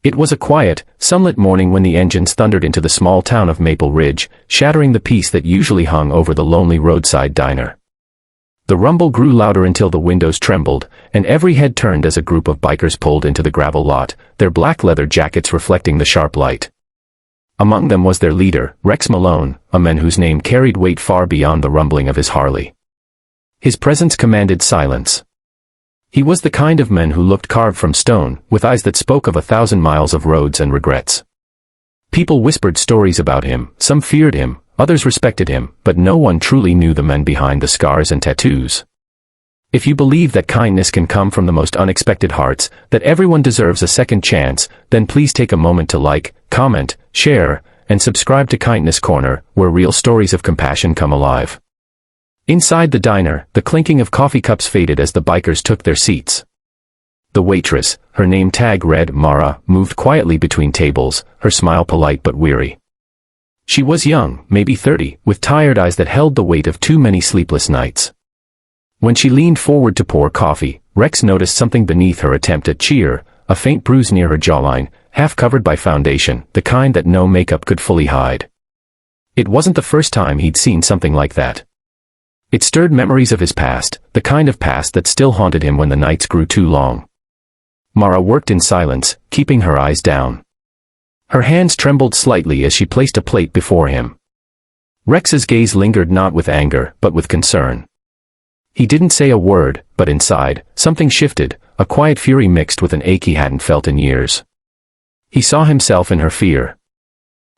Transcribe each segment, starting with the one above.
It was a quiet, sunlit morning when the engines thundered into the small town of Maple Ridge, shattering the peace that usually hung over the lonely roadside diner. The rumble grew louder until the windows trembled, and every head turned as a group of bikers pulled into the gravel lot, their black leather jackets reflecting the sharp light. Among them was their leader, Rex Malone, a man whose name carried weight far beyond the rumbling of his Harley. His presence commanded silence. He was the kind of man who looked carved from stone, with eyes that spoke of 1,000 miles of roads and regrets. People whispered stories about him, some feared him, others respected him, but no one truly knew the men behind the scars and tattoos. If you believe that kindness can come from the most unexpected hearts, that everyone deserves a second chance, then please take a moment to like, comment, share, and subscribe to Kindness Corner, where real stories of compassion come alive. Inside the diner, the clinking of coffee cups faded as the bikers took their seats. The waitress, her name tag read Mara, moved quietly between tables, her smile polite but weary. She was young, maybe 30, with tired eyes that held the weight of too many sleepless nights. When she leaned forward to pour coffee, Rex noticed something beneath her attempt at cheer, a faint bruise near her jawline, half covered by foundation, the kind that no makeup could fully hide. It wasn't the first time he'd seen something like that. It stirred memories of his past, the kind of past that still haunted him when the nights grew too long. Mara worked in silence, keeping her eyes down. Her hands trembled slightly as she placed a plate before him. Rex's gaze lingered not with anger, but with concern. He didn't say a word, but inside, something shifted, a quiet fury mixed with an ache he hadn't felt in years. He saw himself in her fear.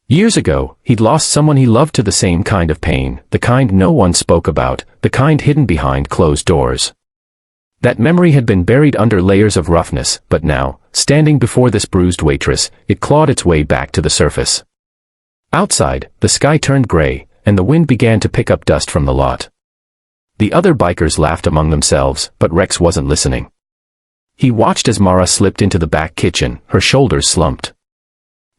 Years ago, he'd lost someone he loved to the same kind of pain, the kind no one spoke about, the kind hidden behind closed doors. That memory had been buried under layers of roughness, but now, standing before this bruised waitress, it clawed its way back to the surface. Outside, the sky turned gray, and the wind began to pick up dust from the lot. The other bikers laughed among themselves, but Rex wasn't listening. He watched as Mara slipped into the back kitchen, her shoulders slumped.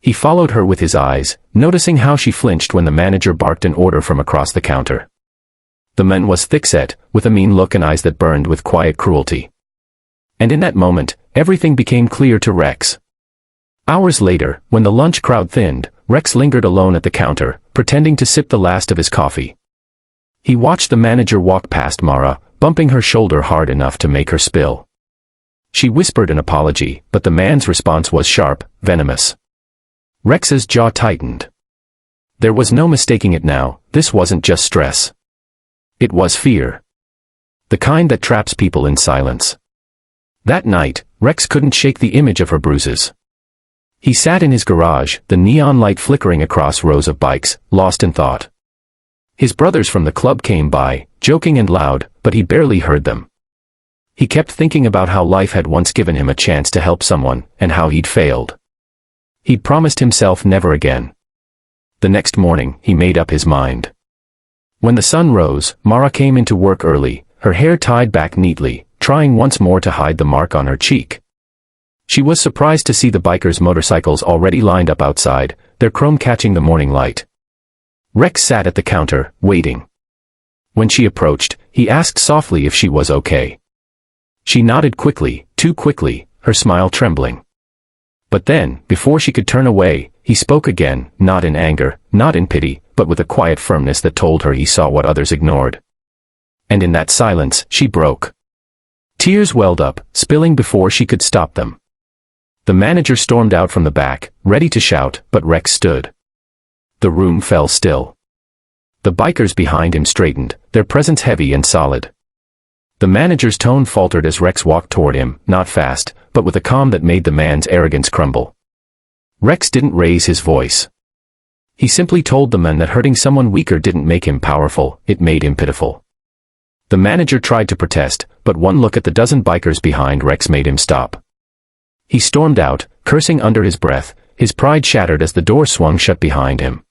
He followed her with his eyes, noticing how she flinched when the manager barked an order from across the counter. The man was thick-set, with a mean look and eyes that burned with quiet cruelty. And in that moment, everything became clear to Rex. Hours later, when the lunch crowd thinned, Rex lingered alone at the counter, pretending to sip the last of his coffee. He watched the manager walk past Mara, bumping her shoulder hard enough to make her spill. She whispered an apology, but the man's response was sharp, venomous. Rex's jaw tightened. There was no mistaking it now, this wasn't just stress. It was fear. The kind that traps people in silence. That night, Rex couldn't shake the image of her bruises. He sat in his garage, the neon light flickering across rows of bikes, lost in thought. His brothers from the club came by, joking and loud, but he barely heard them. He kept thinking about how life had once given him a chance to help someone, and how he'd failed. He'd promised himself never again. The next morning, he made up his mind. When the sun rose, Mara came into work early, her hair tied back neatly, trying once more to hide the mark on her cheek. She was surprised to see the bikers' motorcycles already lined up outside, their chrome catching the morning light. Rex sat at the counter, waiting. When she approached, he asked softly if she was okay. She nodded quickly, too quickly, her smile trembling. But then, before she could turn away, he spoke again, not in anger, not in pity, but with a quiet firmness that told her he saw what others ignored. And in that silence, she broke. Tears welled up, spilling before she could stop them. The manager stormed out from the back, ready to shout, but Rex stood. The room fell still. The bikers behind him straightened, their presence heavy and solid. The manager's tone faltered as Rex walked toward him, not fast, but with a calm that made the man's arrogance crumble. Rex didn't raise his voice. He simply told the man that hurting someone weaker didn't make him powerful, it made him pitiful. The manager tried to protest, but one look at the dozen bikers behind Rex made him stop. He stormed out, cursing under his breath, his pride shattered as the door swung shut behind him.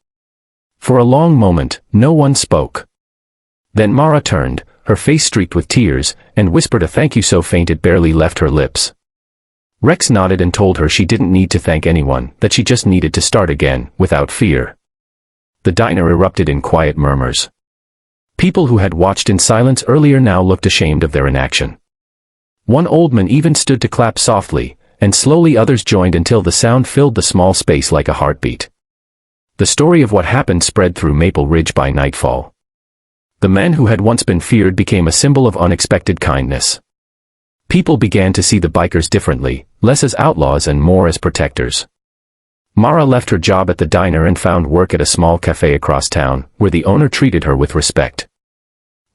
For a long moment, no one spoke. Then Mara turned, her face streaked with tears, and whispered a thank you so faint it barely left her lips. Rex nodded and told her she didn't need to thank anyone, that she just needed to start again, without fear. The diner erupted in quiet murmurs. People who had watched in silence earlier now looked ashamed of their inaction. One old man even stood to clap softly, and slowly others joined until the sound filled the small space like a heartbeat. The story of what happened spread through Maple Ridge by nightfall. The men who had once been feared became a symbol of unexpected kindness. People began to see the bikers differently, less as outlaws and more as protectors. Mara left her job at the diner and found work at a small cafe across town, where the owner treated her with respect.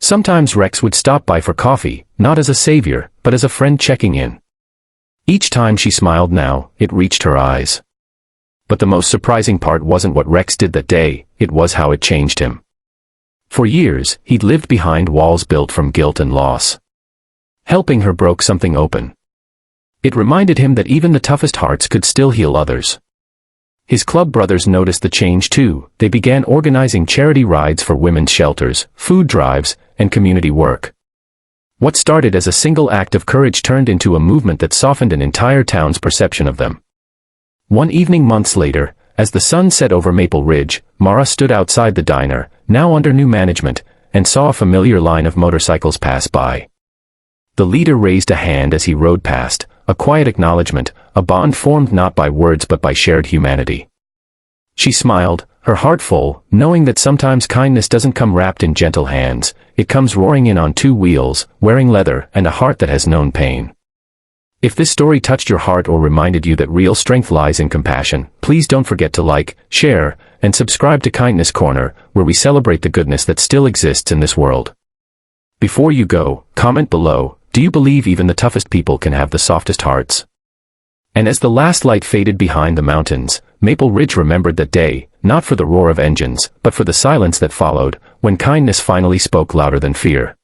Sometimes Rex would stop by for coffee, not as a savior, but as a friend checking in. Each time she smiled now, it reached her eyes. But the most surprising part wasn't what Rex did that day, it was how it changed him. For years, he'd lived behind walls built from guilt and loss. Helping her broke something open. It reminded him that even the toughest hearts could still heal others. His club brothers noticed the change too. They began organizing charity rides for women's shelters, food drives, and community work. What started as a single act of courage turned into a movement that softened an entire town's perception of them. One evening months later, as the sun set over Maple Ridge, Mara stood outside the diner, now under new management, and saw a familiar line of motorcycles pass by. The leader raised a hand as he rode past, a quiet acknowledgement, a bond formed not by words but by shared humanity. She smiled, her heart full, knowing that sometimes kindness doesn't come wrapped in gentle hands, it comes roaring in on two wheels, wearing leather, and a heart that has known pain. If this story touched your heart or reminded you that real strength lies in compassion, please don't forget to like, share, and subscribe to Kindness Corner, where we celebrate the goodness that still exists in this world. Before you go, comment below, do you believe even the toughest people can have the softest hearts? And as the last light faded behind the mountains, Maple Ridge remembered that day, not for the roar of engines, but for the silence that followed, when kindness finally spoke louder than fear.